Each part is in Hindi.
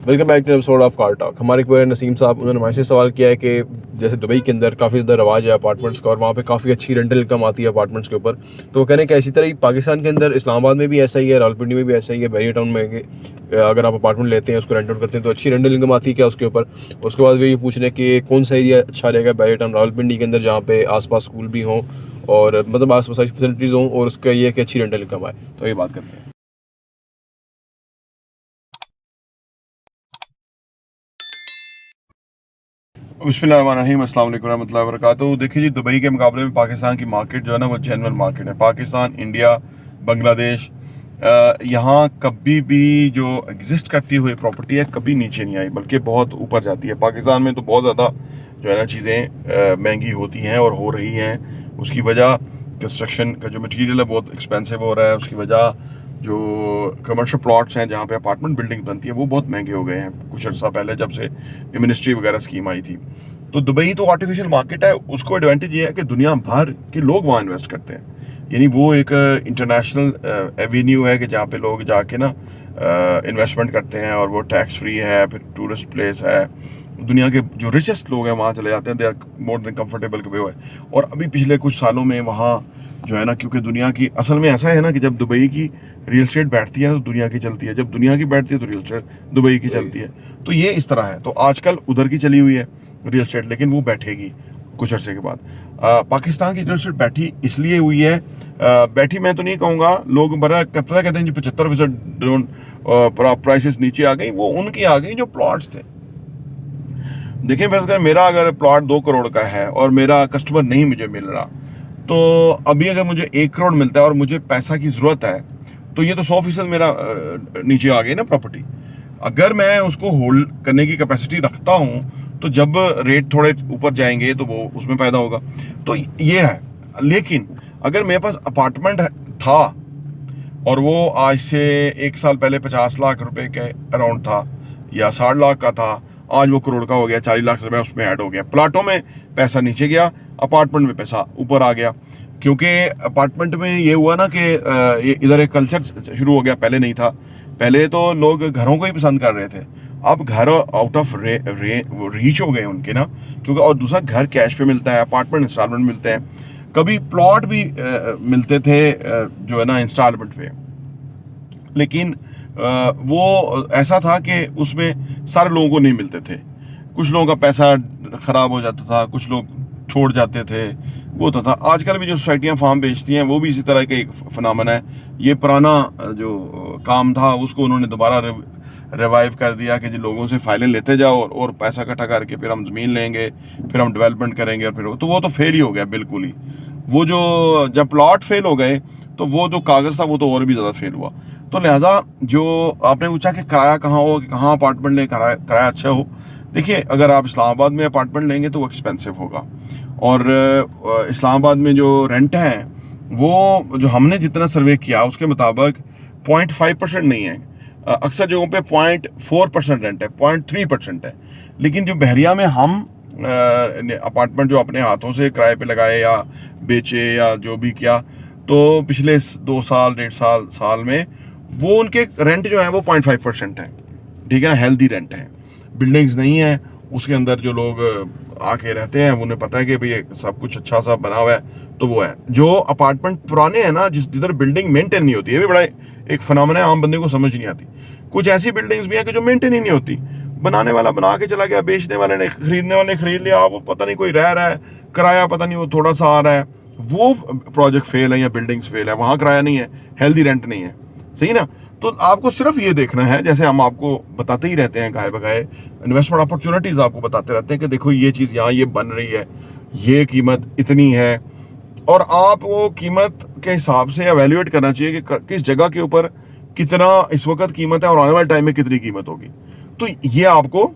Welcome back to episode of car talk. हमारे एक नसीम साहब, उन्होंने हमारे से सवाल किया है कि जैसे दुबई के अंदर काफ़ी ज़्यादा रवाज है अपार्टमेंट्स का और वहाँ पे काफ़ी अच्छी रेंटल इनकम आती है अपार्टमेंट्स के ऊपर। तो वो कहने कि इसी तरह ही पाकिस्तान के अंदर इस्लामाबाद में भी ऐसा ही है, रावलपिंडी में भी ऐसा ही है, बैरिया टाउन में अगर आप अपार्टमेंट लेते हैं उसको रेंट आउट करते हैं तो अच्छी रेंटल इनकम आती है क्या उसके ऊपर। उसके बाद वे ये पूछ रहे हैं कि कौन सा एरिया अच्छा रहेगा बैरिया टाउन रावलपिंडी के अंदर जहाँ पे आसपास स्कूल भी हों और मतलब आस पास सारी फैसिलिटीज़ हों और उसका ये है कि अच्छी रेंटल इनकम आए। तो ये बात करते हैं। बिस्मिल्लाहिर्रहमानिर्रहीम, अस्सलाम वालेकुम रहमतुल्लाहि व बरकातुहू। देखिए जी, दुबई के मुकाबले में पाकिस्तान की मार्केट जो है ना वो जेन्युइन मार्केट है। पाकिस्तान, इंडिया, बांग्लादेश, यहाँ कभी भी जो एग्जिस्ट करती हुई प्रॉपर्टी है कभी नीचे नहीं आई, बल्कि बहुत ऊपर जाती है। पाकिस्तान में तो बहुत ज़्यादा जो है ना चीज़ें महंगी होती हैं और हो रही हैं। उसकी वजह कंस्ट्रक्शन का जो मटीरियल है बहुत एक्सपेंसिव हो रहा है। उसकी वजह जो कमर्शियल प्लॉट्स हैं जहाँ पे अपार्टमेंट बिल्डिंग बनती है वो बहुत महंगे हो गए हैं कुछ अर्सा पहले, जब से मिनिस्ट्री वगैरह स्कीम आई थी। तो दुबई तो आर्टिफिशियल मार्केट है, उसको एडवांटेज ये है कि दुनिया भर के लोग वहाँ इन्वेस्ट करते हैं। यानी वो एक इंटरनेशनल एवेन्यू है कि जहाँ पे लोग जाके ना इन्वेस्टमेंट करते हैं और वो टैक्स फ्री है, फिर टूरिस्ट प्लेस है। दुनिया के जो रिचेस्ट लोग हैं वहाँ चले जाते हैं, they are more than comfortable के हुए। और अभी पिछले कुछ सालों में वहाँ जो है ना, क्योंकि दुनिया की असल में ऐसा है ना कि जब दुबई की रियल एस्टेट बैठती है तो दुनिया की चलती है, जब दुनिया की बैठती है तो रियल एस्टेट दुबई की चलती है। तो ये इस तरह है। तो आजकल उधर की चली हुई है रियल एस्टेट, लेकिन वो बैठेगी कुछ अर्से के बाद। पाकिस्तान की रियल एस्टेट बैठी इसलिए हुई है, बैठी मैं तो नहीं कहूँगा, लोग बड़ा पता कहते हैं जी 75% प्राइसेस नीचे आ गई, वो उनकी आ गई जो प्लॉट्स थे। देखिए वैसे मेरा अगर प्लॉट 2 करोड़ का है और मेरा कस्टमर नहीं मुझे मिल रहा, तो अभी अगर मुझे 1 करोड़ मिलता है और मुझे पैसा की ज़रूरत है, तो ये तो 100% मेरा नीचे आ गई ना प्रॉपर्टी। अगर मैं उसको होल्ड करने की कैपेसिटी रखता हूँ तो जब रेट थोड़े ऊपर जाएंगे तो वो उसमें फ़ायदा होगा। तो ये है। लेकिन अगर मेरे पास अपार्टमेंट था और वो आज से 1 साल पहले 50 लाख रुपए के अराउंड था या 60 लाख का था, आज वो करोड़ का हो गया, 40 लाख रुपए उसमें ऐड हो गया। प्लाटों में पैसा नीचे गया, अपार्टमेंट में पैसा ऊपर आ गया। क्योंकि अपार्टमेंट में ये हुआ ना कि इधर एक कल्चर शुरू हो गया, पहले नहीं था। पहले तो लोग घरों को ही पसंद कर रहे थे, अब घर आउट ऑफ रीच हो गए उनके ना। क्योंकि और दूसरा, घर कैश पे मिलता है, अपार्टमेंट इंस्टॉलमेंट मिलते हैं, कभी प्लॉट भी मिलते थे जो है ना इंस्टॉलमेंट पे। लेकिन वो ऐसा था कि उसमें सारे लोगों को नहीं मिलते थे, कुछ लोगों का पैसा ख़राब हो जाता था, कुछ लोग छोड़ जाते थे, वो होता था। आजकल भी जो सोसाइटियाँ फार्म बेचती हैं वो भी इसी तरह का एक फिनोमेन है। ये पुराना जो काम था उसको उन्होंने दोबारा रिवाइव कर दिया कि जी लोगों से फाइलें लेते जाओ और पैसा इकट्ठा करके फिर हम ज़मीन लेंगे, फिर हम डेवलपमेंट करेंगे, और फिर वो तो फेल ही हो गया बिल्कुल ही। वो जो जब प्लॉट फेल हो गए तो वो जो कागज़ था वो तो और भी ज़्यादा फेल हुआ। तो लिहाजा जो आपने पूछा कि किराया कहाँ हो, कि कहाँ अपार्टमेंट लें किराया अच्छा हो, देखिए अगर आप इस्लामाबाद में अपार्टमेंट लेंगे तो वो एक्सपेंसिव होगा। और इस्लामाबाद में जो रेंट है वो जो हमने जितना सर्वे किया उसके मुताबिक 0.5% नहीं है। अक्सर जगहों पे 0.4% रेंट है, 0.3% है। लेकिन जो बहरिया में हम अपार्टमेंट जो अपने हाथों से किराए पे लगाए या बेचे या जो भी किया, तो पिछले 2 साल 1.5 साल में वो उनके रेंट जो है वो 0.5% है। ठीक है ना, हेल्दी रेंट है, बिल्डिंग्स नहीं है उसके अंदर। जो लोग आके रहते हैं उन्हें पता है कि भाई सब कुछ अच्छा सा बना हुआ है, तो वो है। जो अपार्टमेंट पुराने हैं ना, जिधर बिल्डिंग मेंटेन नहीं होती, ये भी बड़ा एक फिनोमेना है, आम बंदे को समझ नहीं आती। कुछ ऐसी बिल्डिंग्स भी हैं कि जो मेंटेन ही नहीं होती, बनाने वाला बना के चला गया, बेचने वाले ने खरीदने वाले ने खरीद लिया, वो पता नहीं कोई रह रहा है, किराया पता नहीं वो थोड़ा सा आ रहा है, वो प्रोजेक्ट फेल है या बिल्डिंग्स फेल है, वहाँ किराया नहीं है, हेल्दी रेंट नहीं है। सही ना। तो आपको सिर्फ ये देखना है, जैसे हम आपको बताते ही रहते हैं गाए बगाए इन्वेस्टमेंट अपॉर्चुनिटीज़ आपको बताते रहते हैं कि देखो ये चीज़ यहाँ ये बन रही है, ये कीमत इतनी है, और आप वो कीमत के हिसाब से एवेल्युएट करना चाहिए कि किस जगह के ऊपर कितना इस वक्त कीमत है और आने वाले टाइम में कितनी कीमत होगी। तो ये आपको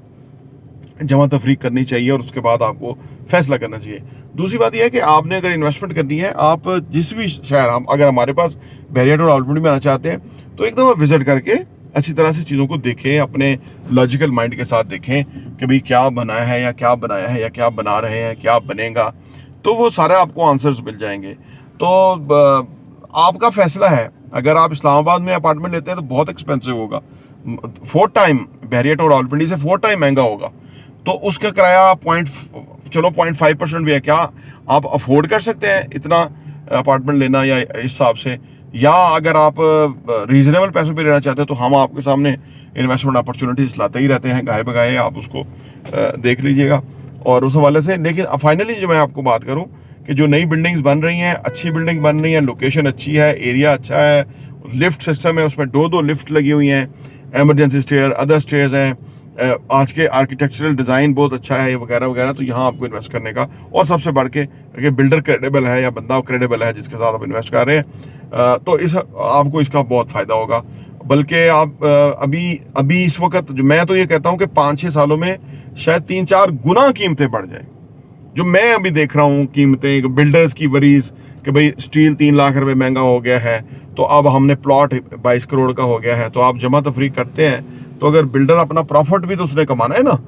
जमा तफरीक करनी चाहिए और उसके बाद आपको फैसला करना चाहिए। दूसरी बात यह है कि आपने अगर इन्वेस्टमेंट करनी है, आप जिस भी शहर, हम अगर हमारे पास बैरिया टू रावलपिंडी में आना चाहते हैं तो एकदम आप विजिट करके अच्छी तरह से चीज़ों को देखें, अपने लॉजिकल माइंड के साथ देखें कि भाई क्या बनाया है या क्या बनाया है या क्या बना रहे हैं, क्या बनेगा, तो वो सारे आपको आंसर्स मिल जाएंगे। तो आपका फैसला है। अगर आप इस्लामाबाद में अपार्टमेंट लेते हैं तो बहुत एक्सपेंसिव होगा, 4 टाइम बैरियट और रावलपिंडी से 4 टाइम महंगा होगा, तो उसका किराया चलो 0.5% भी है। क्या आप अफोर्ड कर सकते हैं इतना अपार्टमेंट लेना या इस हिसाब से? या अगर आप रीजनेबल पैसों पे लेना चाहते हैं तो हम आपके सामने इन्वेस्टमेंट अपॉर्चुनिटीज लाते ही रहते हैं, गाहे बगाहे, आप उसको देख लीजिएगा। और उस हवाले से लेकिन फाइनली जो मैं आपको बात करूं कि जो नई बिल्डिंग्स बन रही हैं, अच्छी बिल्डिंग बन रही है, लोकेशन अच्छी है, एरिया अच्छा है, लिफ्ट सिस्टम है, उसमें 2-2 लिफ्ट लगी हुई हैं, इमरजेंसी स्टेयर, अदर स्टेयर्स हैं, आज के आर्किटेक्चरल डिज़ाइन बहुत अच्छा है वगैरह वगैरह। तो यहाँ आपको इन्वेस्ट करने का, और सबसे बढ़ के कि बिल्डर क्रेडिबल है या बंदा क्रेडिबल है जिसके साथ आप इन्वेस्ट कर रहे हैं, तो आपको इसका बहुत फ़ायदा होगा। बल्कि आप अभी इस वक्त मैं तो ये कहता हूँ कि 5-6 सालों में शायद 3-4 गुना कीमतें बढ़ जाए। जो मैं अभी देख रहा हूँ कीमतें, बिल्डर्स की वरीज कि भाई स्टील 3 लाख रुपए महंगा हो गया है, तो अब हमने प्लॉट 22 करोड़ का हो गया है, तो आप जमा तफरीक करते हैं, तो अगर बिल्डर अपना प्रॉफिट भी तो उसने कमाना है ना,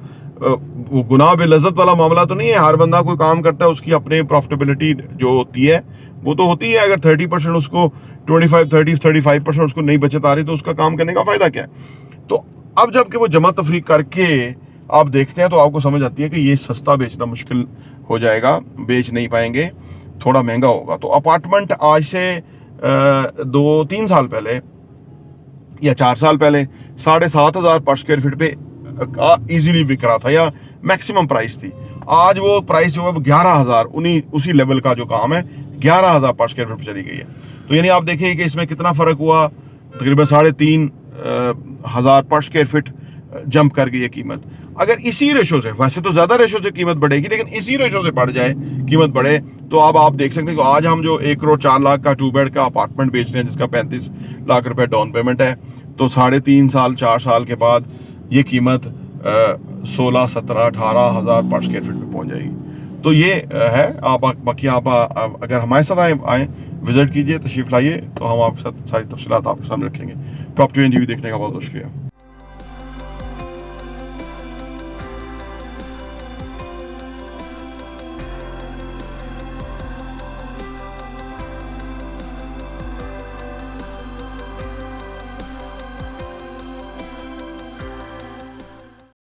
वो गुनाह बेलज़्ज़त वाला मामला तो नहीं है। हर बंदा कोई काम करता है, उसकी अपनी प्रॉफिटेबिलिटी जो होती है वो तो होती है। अगर 30% उसको 35% उसको नहीं बचत आ रही तो उसका काम करने का फ़ायदा क्या है? तो अब जबकि वो जमा तफरीक करके आप देखते हैं तो आपको समझ आती है कि ये सस्ता बेचना मुश्किल हो जाएगा, बेच नहीं पाएंगे, थोड़ा महंगा होगा। तो अपार्टमेंट आज से 2-3 साल पहले या 4 साल पहले 7,500 पर स्क्वायर फीट पे इजीली बिक रहा था, या मैक्सिमम प्राइस थी। आज वो प्राइस जो है वो 11,000, उसी लेवल का जो काम है 11,000 पर स्क्वायर फीट पे चली गई है। तो यानी आप देखिए कि इसमें कितना फ़र्क हुआ, तकरीबन 3,500 पर स्क्वायर फीट जंप कर गई है कीमत। अगर इसी रेशो से, वैसे तो ज़्यादा रेशो से कीमत बढ़ेगी, लेकिन इसी रेशो से बढ़ जाए, कीमत बढ़े, तो अब आप देख सकते हैं कि आज हम जो 1 करोड़ 4 लाख का 2 बेड का अपार्टमेंट बेच रहे हैं जिसका 35 लाख रुपए डाउन पेमेंट है, तो 3.5 साल 4 साल के बाद ये कीमत 16, 17, 18,000 पर स्क्वायर फीट पे पहुंच जाएगी। तो ये है। बाकी आप अगर हमारे साथ आए विजिट कीजिए, तशरीफ लाइए, तो हम आपके साथ सारी तफसीलात आपके सामने रखेंगे। प्रॉपर्टी एनजीवी देखने का बहुत बहुत शुक्रिया।